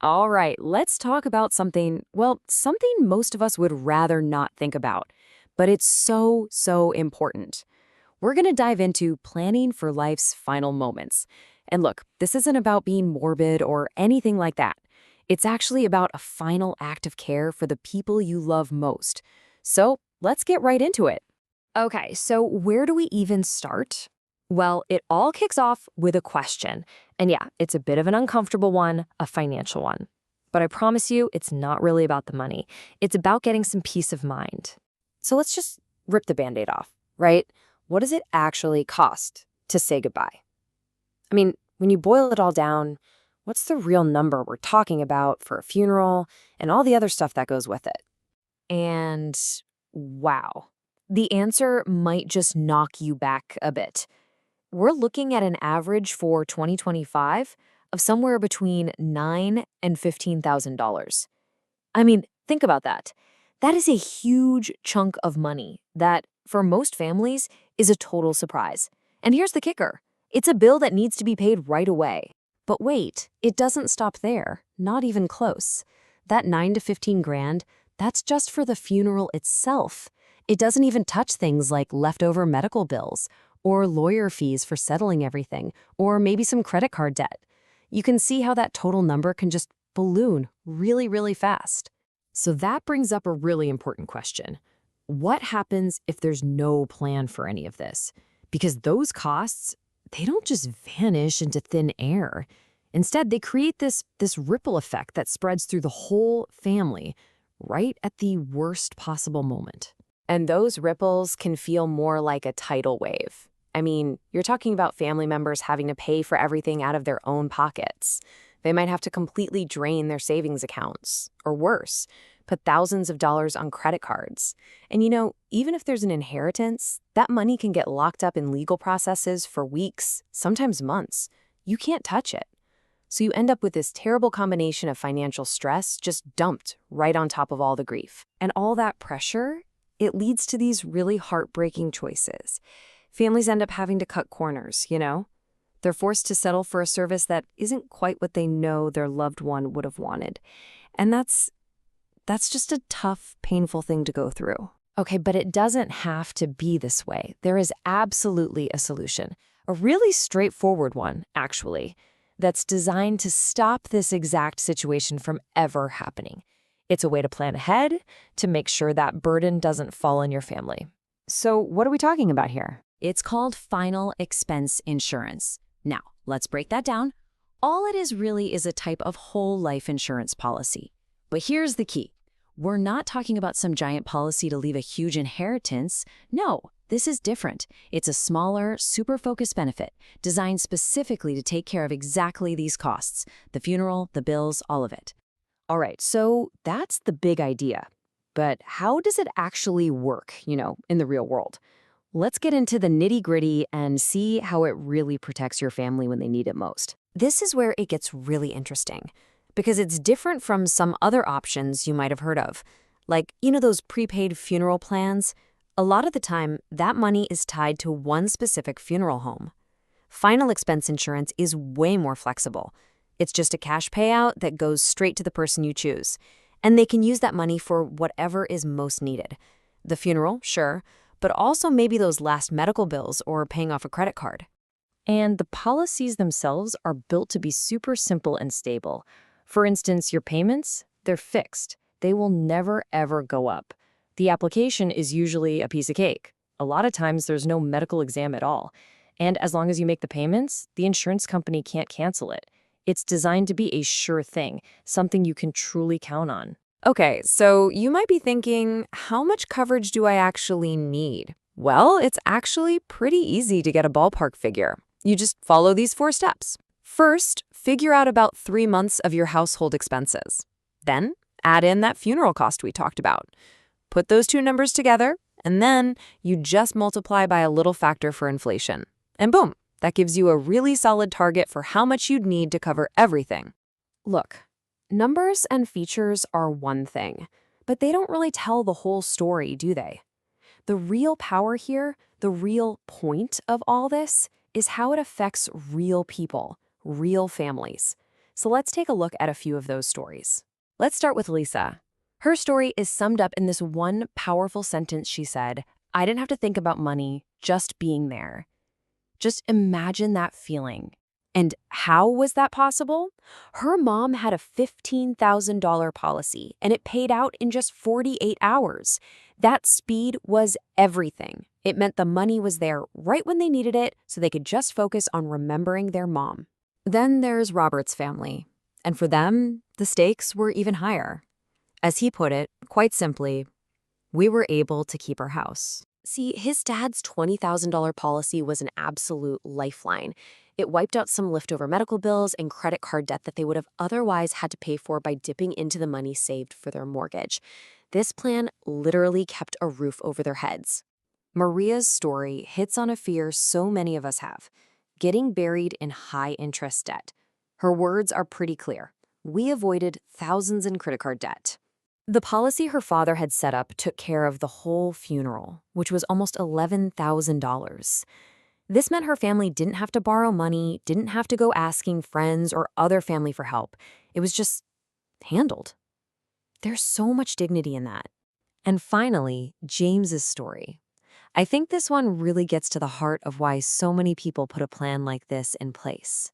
All right, let's talk about something, well, something most of us would rather not think about, but it's so, so important. We're going to dive into planning for life's final moments. And look, this isn't about being morbid or anything like that. It's actually about a final act of care for the people you love most. So let's get right into it. Okay, so where do we even start? Well, it all kicks off with a question. And yeah, it's a bit of an uncomfortable one, a financial one. But I promise you, it's not really about the money. It's about getting some peace of mind. So let's just rip the Band-Aid off, right? What does it actually cost to say goodbye? I mean, when you boil it all down, what's the real number we're talking about for a funeral and all the other stuff that goes with it? And wow, the answer might just knock you back a bit. We're looking at an average for 2025 of somewhere between $9,000 and $15,000. I mean, think about that. That is a huge chunk of money that, for most families, is a total surprise. And here's the kicker. It's a bill that needs to be paid right away. But wait, it doesn't stop there. Not even close. That 9 to 15 grand, that's just for the funeral itself. It doesn't even touch things like leftover medical bills or lawyer fees for settling everything, or maybe some credit card debt. You can see how that total number can just balloon really, really fast. So that brings up a really important question. What happens if there's no plan for any of this? Because those costs, they don't just vanish into thin air. Instead, they create this ripple effect that spreads through the whole family, right at the worst possible moment. And those ripples can feel more like a tidal wave. I mean, you're talking about family members having to pay for everything out of their own pockets. They might have to completely drain their savings accounts, or worse, put thousands of dollars on credit cards. And even if there's an inheritance, that money can get locked up in legal processes for weeks, sometimes months. You can't touch it. So you end up with this terrible combination of financial stress just dumped right on top of all the grief. And all that pressure, it leads to these really heartbreaking choices. Families end up having to cut corners, They're forced to settle for a service that isn't quite what they know their loved one would have wanted. And that's just a tough, painful thing to go through. Okay, but it doesn't have to be this way. There is absolutely a solution, a really straightforward one, actually, that's designed to stop this exact situation from ever happening. It's a way to plan ahead, to make sure that burden doesn't fall on your family. So what are we talking about here? It's called final expense insurance. Now, let's break that down. All it is really is a type of whole life insurance policy. But here's the key. We're not talking about some giant policy to leave a huge inheritance. No, this is different. It's a smaller, super focused benefit designed specifically to take care of exactly these costs, the funeral, the bills, all of it. All right, so that's the big idea. But how does it actually work, in the real world? Let's get into the nitty-gritty and see how it really protects your family when they need it most. This is where it gets really interesting, because it's different from some other options you might have heard of. Like, those prepaid funeral plans? A lot of the time, that money is tied to one specific funeral home. Final expense insurance is way more flexible. It's just a cash payout that goes straight to the person you choose. And they can use that money for whatever is most needed. The funeral, sure, but also maybe those last medical bills or paying off a credit card. And the policies themselves are built to be super simple and stable. For instance, your payments, they're fixed. They will never, ever go up. The application is usually a piece of cake. A lot of times there's no medical exam at all. And as long as you make the payments, the insurance company can't cancel it. It's designed to be a sure thing, something you can truly count on. Okay, so you might be thinking, how much coverage do I actually need? Well, it's actually pretty easy to get a ballpark figure. You just follow these 4 steps. First, figure out about 3 months of your household expenses. Then, add in that funeral cost we talked about. Put those 2 numbers together, and then you just multiply by a little factor for inflation. And boom, that gives you a really solid target for how much you'd need to cover everything. Look, numbers and features are one thing, but they don't really tell the whole story, do they? The real power here, the real point of all this, is how it affects real people, real families. So let's take a look at a few of those stories. Let's start with Lisa. Her story is summed up in this one powerful sentence she said, "I didn't have to think about money, just being there." Just imagine that feeling. And how was that possible? Her mom had a $15,000 policy, and it paid out in just 48 hours. That speed was everything. It meant the money was there right when they needed it, so they could just focus on remembering their mom. Then there's Robert's family. And for them, the stakes were even higher. As he put it, quite simply, we were able to keep our house. See, his dad's $20,000 policy was an absolute lifeline. It wiped out some leftover medical bills and credit card debt that they would have otherwise had to pay for by dipping into the money saved for their mortgage. This plan literally kept a roof over their heads. Maria's story hits on a fear so many of us have: getting buried in high-interest debt. Her words are pretty clear. We avoided thousands in credit card debt. The policy her father had set up took care of the whole funeral, which was almost $11,000. This meant her family didn't have to borrow money, didn't have to go asking friends or other family for help. It was just handled. There's so much dignity in that. And finally, James's story. I think this one really gets to the heart of why so many people put a plan like this in place.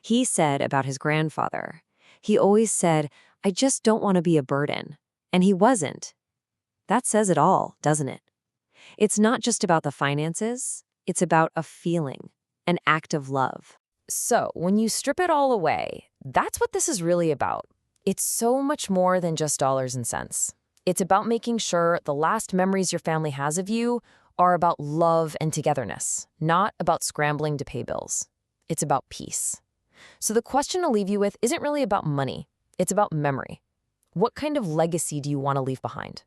He said about his grandfather, he always said, "I just don't want to be a burden." And he wasn't. That says it all, doesn't it? It's not just about the finances, it's about a feeling, an act of love. So, when you strip it all away, that's what this is really about. It's so much more than just dollars and cents. It's about making sure the last memories your family has of you are about love and togetherness, not about scrambling to pay bills. It's about peace. So the question I'll leave you with isn't really about money. It's about memory. What kind of legacy do you want to leave behind?